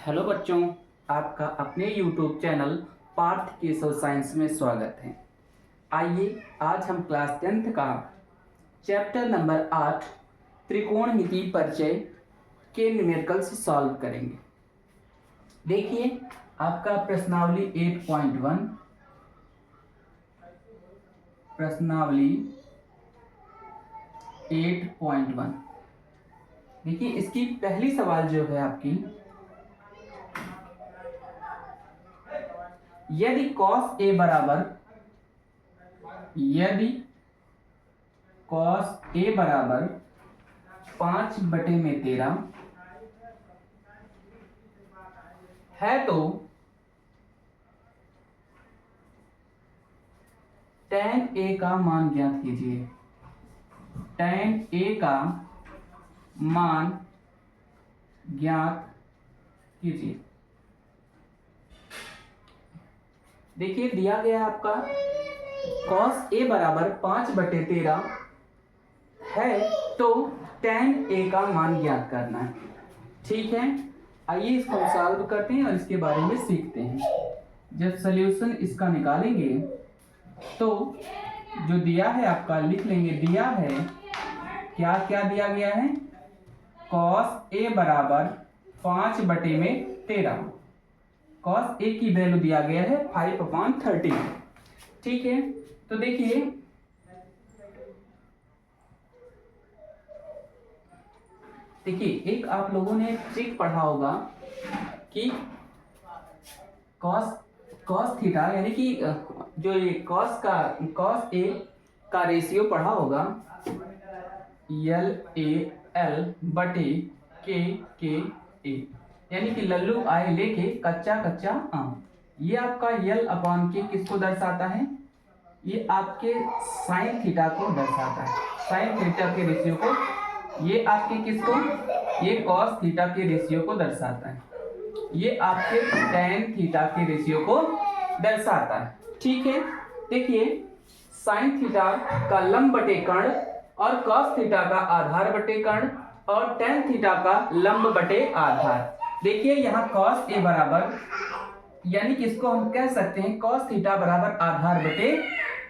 Hello बच्चों, आपका अपने YouTube channel Parth Keshav science में स्वागत है। आइए आज हम क्लास 10th का चैप्टर नंबर 8 त्रिकोणमिति परिचय के न्यूमेरिकल्स सॉल्व करेंगे। देखिए आपका प्रश्नावली 8.1 देखिए इसकी पहली सवाल जो है आपकी, यदि cos A बराबर 5/13 है तो tan A का मान ज्ञात कीजिए। tan A का मान ज्ञात कीजिए। देखिए दिया गया है आपका cos A बराबर 5/13 है तो tan A का मान ज्ञात करना है। ठीक है, आइए इसको हम सॉल्व करते हैं और इसके बारे में सीखते हैं। जब सॉल्यूशन इसका निकालेंगे तो जो दिया है आपका लिख लेंगे। दिया है क्या क्या दिया गया है, cos A बराबर 5/13। cos A की वैल्यू दिया गया है 5/13। ठीक है, तो देखिए एक आप लोगों ने ट्रिक पढ़ा होगा कि cos थीटा यानी कि जो ये cos A का रेशियो पढ़ा होगा LAL/KA, यानी कि लल्लू आए लेके कच्चा कच्चा आम। ये आपका L/K किसको दर्शाता है, ये आपके साइन थीटा को दर्शाता है। साइन थीटा के रेशियो को, ये आपके किसको, ये cos थीटा के रेशियो को दर्शाता है। ये आपके tan थीटा के रेशियो को दर्शाता है। ठीक है, देखिए साइन थीटा का लंब बटे कर्ण और cos थीटा का आधार बटे कर्ण और tan थीटा का लंब बटे आधार। देखिए यहाँ cos A बराबर, यानी कि इसको हम कह सकते हैं cos थीटा बराबर आधार बटे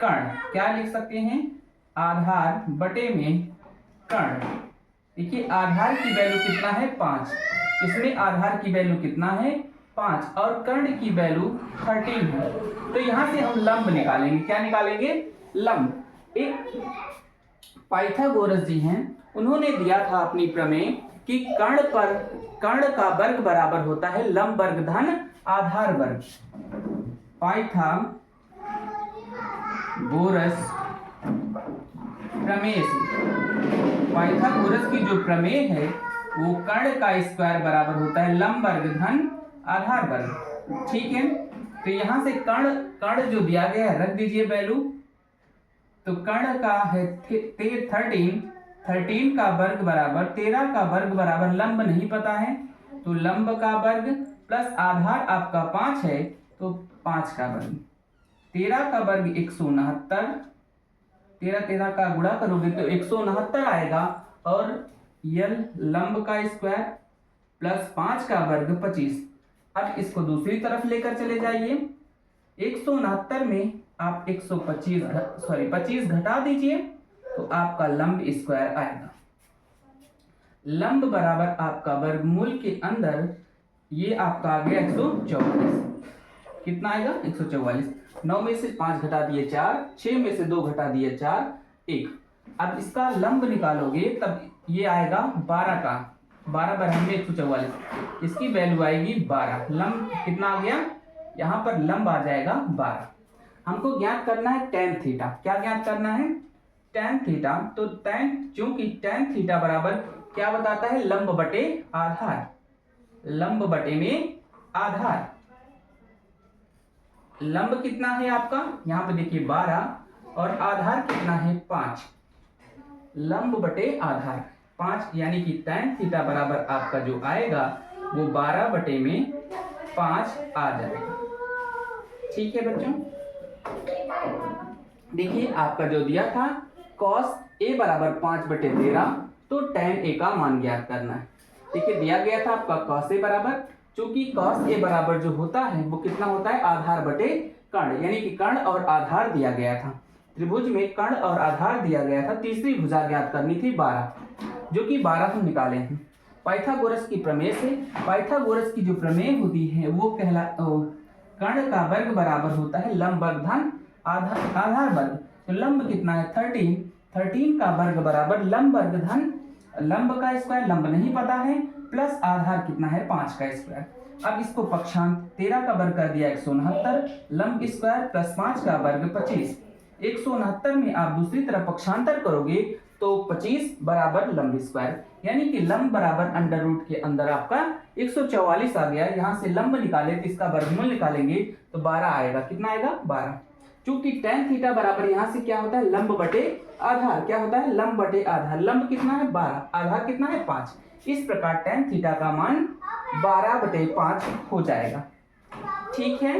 कर्ण। क्या लिख सकते हैं, आधार बटे में कर्ण। देखिए आधार की वैल्यू कितना है 5, इसमें आधार की वैल्यू कितना है 5 और कर्ण की वैल्यू 13 है। तो यहां से हम लंब निकालेंगे। क्या निकालेंगे, लंब। एक पाइथागोरस जी हैं, उन्होंने दिया था अपनी प्रमेय कि कर्ण का वर्ग बराबर होता है लंब वर्ग धन आधार वर्ग। पाइथागोरस प्रमेय से, पाइथागोरस की जो प्रमेय है वो कर्ण का स्क्वायर बराबर होता है लंब वर्ग धन आधार वर्ग। ठीक है, तो यहां से कर्ण जो दिया गया है रख दीजिए वैल्यू। तो कर्ण का है 13 का वर्ग बराबर 13 का वर्ग बराबर लंब नहीं पता है तो लंब का वर्ग प्लस आधार आपका 5 है तो 5 का वर्ग। 13 का वर्ग 169, 13 का गुणा करोगे तो 169 आएगा और यल लंब का स्क्वायर प्लस 5 का वर्ग 25। अब इसको दूसरी तरफ लेकर चले जाइए। 169 में आप 25 घटा दीजिए तो आपका लंब स्क्वायर आएगा। लंब बराबर आपका वर्गमूल के अंदर ये आपका आ गया 144। कितना आएगा 144। 9 में से 5 घटा दिए 4, 6 में से 2 घटा दिए 4, 1। अब इसका लंब निकालोगे तब ये आएगा 12 का, 12 बराबर 144, इसकी वैल्यू आएगी 12। लंब कितना आ गया, यहाँ पर लंब आ जाएगा 12। हमको ज्ञात करना है tan थीटा। क्या ज्ञात करना है, tan थीटा। तो चूंकि tan थीटा बराबर क्या बताता है, लंब बटे आधार, लंब बटे में आधार। लंब कितना है आपका, यहाँ पे देखिए 12 और आधार कितना है 5। लंब बटे आधार 5, यानी कि tan थीटा बराबर आपका जो आएगा वो 12 बटे में 5 आ जाएगा। ठीक है बच्चों, देखिए आपका जो दिया था cos A बराबर 5/13 तो tan A का मान ज्ञात करना है। देखिए दिया गया था आपका cos A बराबर चूंकि cos a बराबर जो होता है वो कितना होता है, आधार बटे कर्ण, यानी कि कर्ण और आधार दिया गया था। त्रिभुज में कर्ण और आधार दिया गया था, तीसरी भुजा ज्ञात करनी थी 12, जो कि 12 हम निकाले हैं पाइथागोरस की प्रमेय से। पाइथागोरस की जो प्रमेय होती है वो कर्ण का वर्ग बराबर होता है लंब वर्ग धन आधार वर्ग। तो लंब कितना है 13, 13 का वर्ग बराबर लंब वर्ग धन लंब का स्क्वायर, लंब नहीं पता है, प्लस आधार कितना है 5 का स्क्वायर। अब इसको पक्षांत 13 का वर्ग कर दिया 169, लंब स्क्वायर प्लस 5 का वर्ग 25। 169 में आप दूसरी तरफ पक्षांतर करोगे तो 25 बराबर लंब स्क्वायर, यानी कि लंब बराबर अंडर रूट के अंदर आपका 144 आ गया। यहाँ से लंब निकाले तो इसका वर्गमूल निकालेंगे तो 12 आएगा। कितना आएगा 12। चूंकि tan थीटा बराबर यहाँ से क्या होता है लंब बटे आधार, क्या होता है लंब बटे आधार। लंब कितना है 12, आधार कितना है 5। इस प्रकार tan थीटा का मान 12/5 हो जाएगा। ठीक है,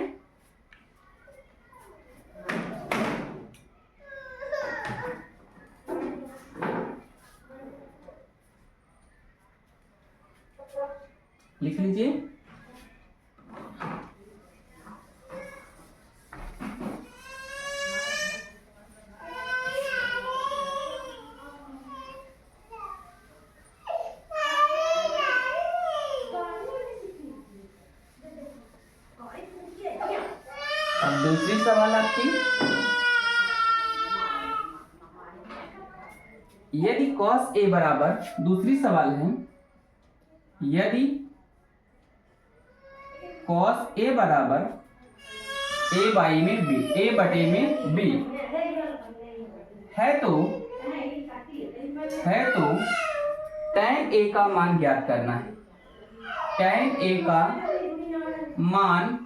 लिख लीजिए। अब दूसरी सवाल आपकी, यदि cos a बराबर, दूसरी सवाल है, यदि cos a बराबर a बाई में b, a बटे में b है तो tan a का मान ज्ञात करना है। tan a का मान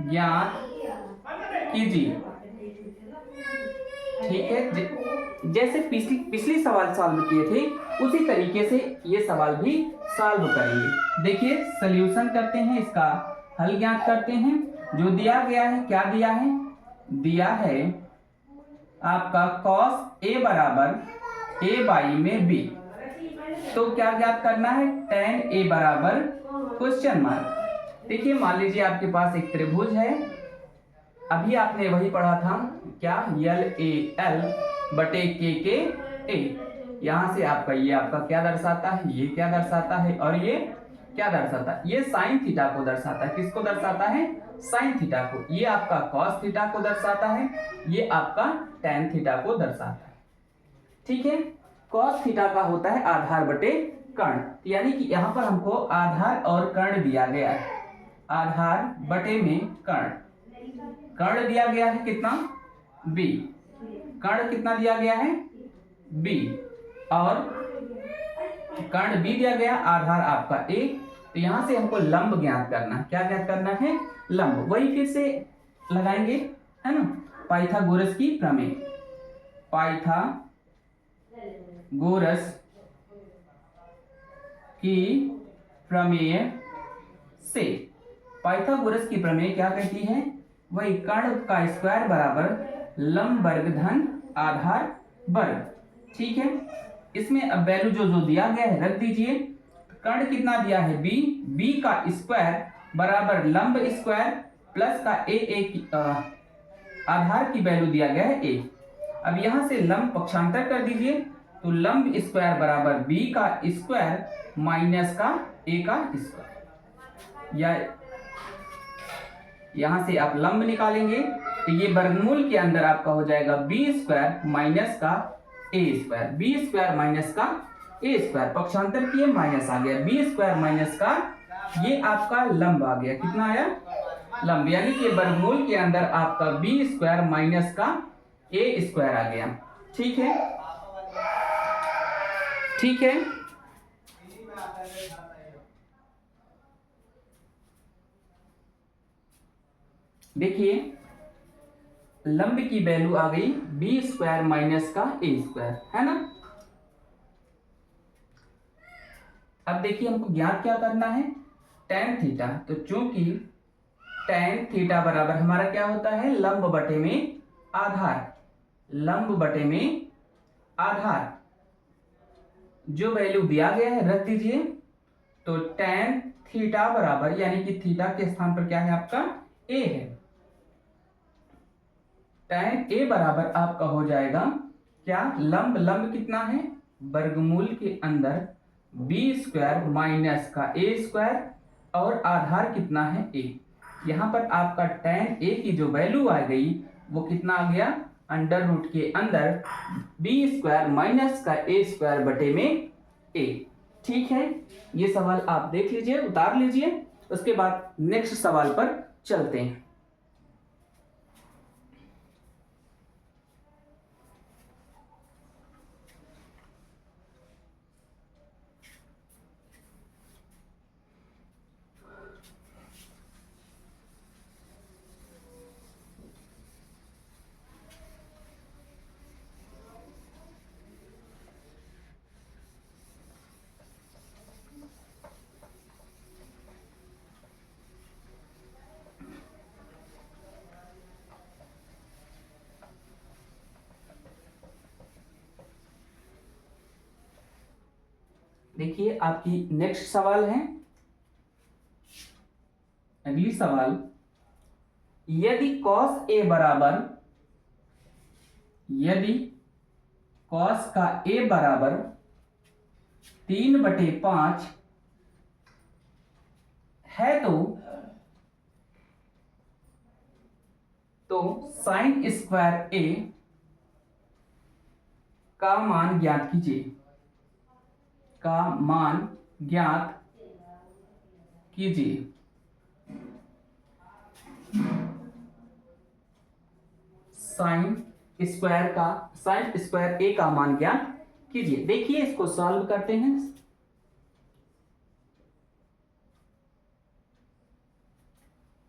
ज्ञात कीजिए। ठीक है, जैसे पिछली सवाल सॉल्व किए थे उसी तरीके से ये सवाल भी सॉल्व करेंगे। देखिए सॉल्यूशन करते हैं, इसका हल ज्ञात करते हैं। जो दिया गया है, क्या दिया है, दिया है आपका cos a बराबर a बाई में b, तो क्या ज्ञात करना है tan a बराबर क्वेश्चन मार्क। देखिए मान लीजिए आपके पास एक त्रिभुज है, अभी आपने वही पढ़ा था क्या, LAL बटे KKA। यहां से आपका ये आपका क्या दर्शाता है, ये क्या दर्शाता है और ये क्या दर्शाता है, ये साइन थीटा को दर्शाता है। किसको दर्शाता है, साइन थीटा को। ये आपका कॉस थीटा को दर्शाता है, ये आपका tan थीटा को दर्शाता है। ठीक है, कॉस थीटा का होता है आधार बटे कर्ण, यानी कि यहाँ पर हमको आधार और कर्ण दिया गया है। आधार बटे में कर्ण, कर्ण दिया गया है कितना b, कर्ण कितना दिया गया है b, और कर्ण b दिया गया, आधार आपका a। तो यहां से हमको लंब ज्ञात करना है। क्या ज्ञात करना है, लंब। वही फिर से लगाएंगे, है ना, पाइथागोरस की प्रमेय। पाइथागोरस की प्रमेय से, पाइथागोरस की प्रमेय क्या कहती है, वही कर्ण का स्क्वायर बराबर लंब वर्ग धन आधार वर्ग। ठीक है, इसमें अब वैल्यू जो दिया गया है रख दीजिए। कर्ण कितना दिया है b, b का स्क्वायर बराबर लंब स्क्वायर प्लस का आधार की वैल्यू दिया गया है a। अब यहां से लंब पक्षांतर कर दीजिए, तो लंब स्क्वायर बराबर b का स्क्वायर माइनस का a का स्क्वायर, या यहां से आप लंब निकालेंगे तो ये वर्गमूल के अंदर आपका हो जाएगा b स्क्वायर माइनस का a square, b square minus का a स्क्वायर, पक्षांतर किए माइनस आ गया, b स्क्वायर माइनस का ये आपका लंब आ गया। कितना आया, लंब, यानी कि वर्गमूल के अंदर आपका b स्क्वायर माइनस का a स्क्वायर आ गया। ठीक है, ठीक है, देखिए लंब की वैल्यू आ गई b स्क्वायर माइनस का a स्क्वायर, है ना। अब देखिए हमको ज्ञात क्या करना है, tan थीटा। तो चूंकि tan थीटा बराबर हमारा क्या होता है, लंब बटे में आधार, लंब बटे में आधार। जो वैल्यू दिया गया है रख दीजिए, तो tan थीटा बराबर, यानी कि थीटा के स्थान पर क्या है आपका a है, tan a बराबर आपका हो जाएगा क्या, लंब, लंब कितना है, वर्गमूल के अंदर b स्क्वायर माइनस का a स्क्वायर, और आधार कितना है a। यहाँ पर आपका tan a की जो वैल्यू आ गई वो कितना आ गया, अंडर रूट के अंदर b स्क्वायर माइनस का a स्क्वायर बटे में a। ठीक है, ये सवाल आप देख लीजिए, उतार लीजिए, उसके बाद नेक्स्ट सवाल पर चलते हैं। देखिए आपकी नेक्स्ट सवाल है, अगली सवाल, यदि cos a बराबर, यदि cos का a बराबर 3/5 है तो sin स्क्वायर a का मान ज्ञात कीजिए, का मान ज्ञात कीजिए। साइन स्क्वायर a का मान ज्ञात कीजिए। देखिए इसको सॉल्व करते हैं।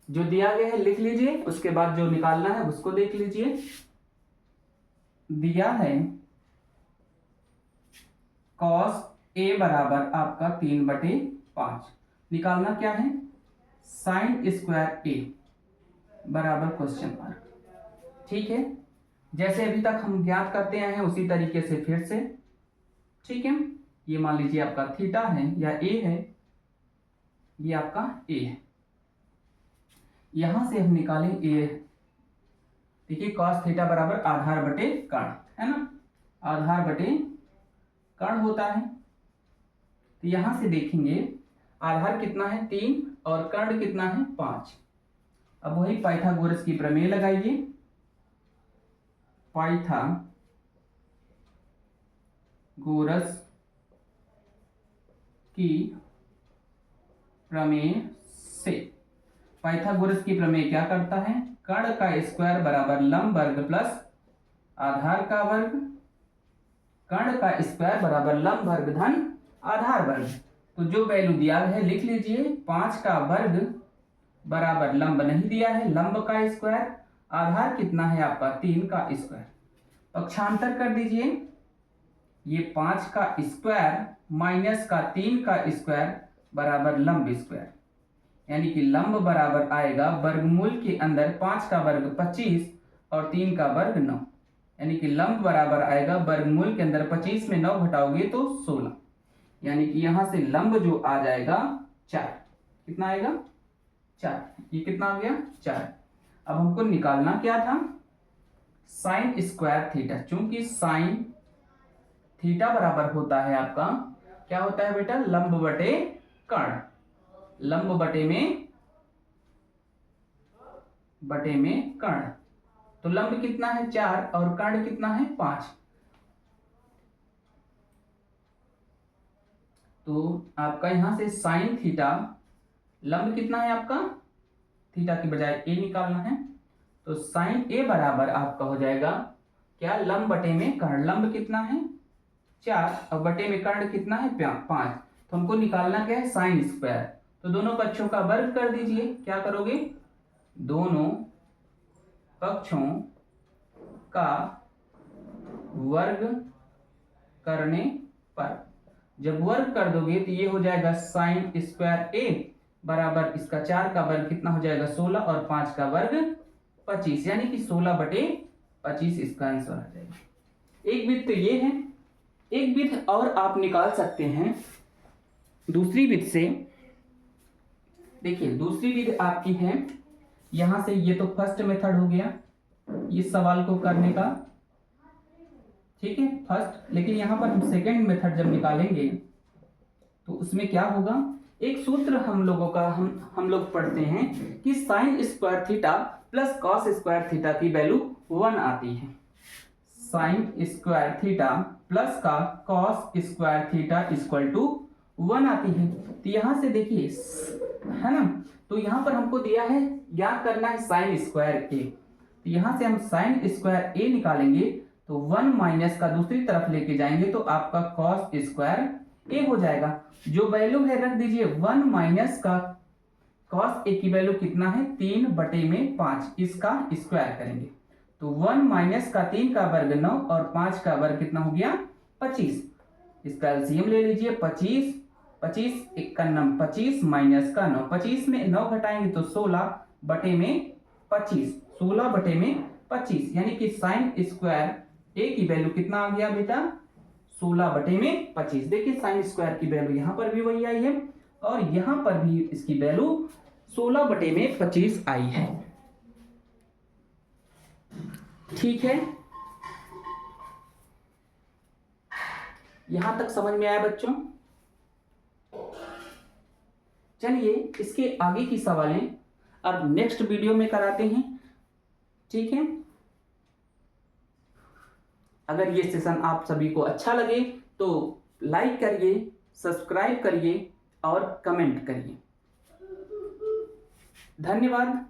जो दिया गया है लिख लीजिए, उसके बाद जो निकालना है उसको देख लीजिए। दिया है cos a बराबर आपका 3/5, निकालना क्या है, साइन स्क्वायर a बराबर क्वेश्चन मार्क। ठीक है, जैसे अभी तक हम ज्ञात करते आए हैं उसी तरीके से फिर से। ठीक है, ये मान लीजिए आपका थीटा है या a है, ये आपका a है, यहां से हम निकालें a। देखिए cos थीटा बराबर आधार बटे कर्ण है ना, आधार बटे कर्ण होता है। तो यहां से देखेंगे आधार कितना है 3 और कर्ण कितना है 5। अब वही पाइथागोरस की प्रमेय लगाइए, पाइथागोरस की प्रमेय से, पाइथागोरस की प्रमेय क्या करता है, कर्ण का स्क्वायर बराबर लंब वर्ग प्लस आधार का वर्ग, कर्ण का स्क्वायर बराबर लंब वर्ग धन आधार वर्ग। तो जो वैल्यू दिया है लिख लीजिए, 5 का वर्ग बराबर लंब नहीं दिया है, लंब का स्क्वायर, आधार कितना है आपका 3 का स्क्वायर। पक्षांतर कर दीजिए, ये 5 का स्क्वायर माइनस का 3 का स्क्वायर बराबर लंब स्क्वायर, यानी कि लंब बराबर आएगा वर्गमूल के अंदर 5 का वर्ग 25 और 3 का वर्ग 9, यानी कि लंब बराबर आएगा वर्गमूल के अंदर 25 में 9 घटाओगे तो 16, यानी कि यहां से लंब जो आ जाएगा 4। कितना आएगा 4, ये कितना आ गया 4। अब हमको निकालना क्या था, साइन स्क्वायर थीटा, चूंकि साइन थीटा बराबर होता है आपका क्या होता है बेटा, लंब बटे कर्ण, लंब बटे में कर्ण। तो लंब कितना है 4 और कर्ण कितना है 5। तो आपका यहां से साइन थीटा, लंब कितना है आपका, थीटा की बजाय ए निकालना है, तो साइन ए बराबर आपका हो जाएगा क्या, लंब बटे में कर्ण, लंब कितना है 4 और बटे में कर्ण कितना है 5। तो हमको निकालना क्या है साइन स्क्वायर, तो दोनों पक्षों का वर्ग कर दीजिए। क्या करोगे, दोनों पक्षों का वर्ग करने पर, जब वर्ग कर दोगे तो ये हो जाएगा साइन स्क्वायर ए बराबर इसका 4 का वर्ग कितना हो जाएगा 16 और 5 का वर्ग 25, यानी कि 16/25 इसका आंसर आ जाएगा। एक विध तो ये है, एक विध और आप निकाल सकते हैं दूसरी विध से। देखिए दूसरी विधि आपकी है, यहां से ये तो फर्स्ट मेथड हो गया इस सवाल को करने का, ठीक है फर्स्ट। लेकिन यहां पर हम सेकेंड मेथड जब निकालेंगे तो उसमें क्या होगा, एक सूत्र हम लोगों का हम लोग पढ़ते हैं कि sine square theta plus cos square theta की वैल्यू 1 आती है। साइन स्क्वायर थीटा प्लस का cos square theta equal to 1 आती है। तो यहां से देखिए है ना, तो यहां पर हमको दिया है ज्ञात करना है साइन स्क्वायर ए, तो यहां से हम साइन स्क्वायर ए निकालेंगे तो 1 माइनस का दूसरी तरफ लेके जाएंगे तो आपका कॉस स्क्वायर ए हो जाएगा। जो वैल्यू है रख दीजिए 1 माइनस का कॉस ए की वैल्यू कितना है 3/5, इसका स्क्वायर करेंगे तो 1 माइनस का 3 का वर्ग 9 और 5 का वर्ग कितना हो गया 25। इसका एलसीएम ले लीजिए 25, 25 1 का 25 माइनस का 9, 25 में 9 घटाएंगे तो 16/25, 16/25 यानी कि साइन स्क्वायर ए की वैल्यू कितना आ गया बेटा 16/25। देखिए साइन स्क्वायर की वैल्यू यहां पर भी वही आई है और यहां पर भी इसकी वैल्यू 16/25 आई है, ठीक है। यहां तक समझ में आया बच्चों? चलिए इसके आगे की सवालें अब नेक्स्ट वीडियो में कराते हैं, ठीक है। अगर ये सेशन आप सभी को अच्छा लगे तो लाइक करिए, सब्सक्राइब करिए और कमेंट करिए। धन्यवाद।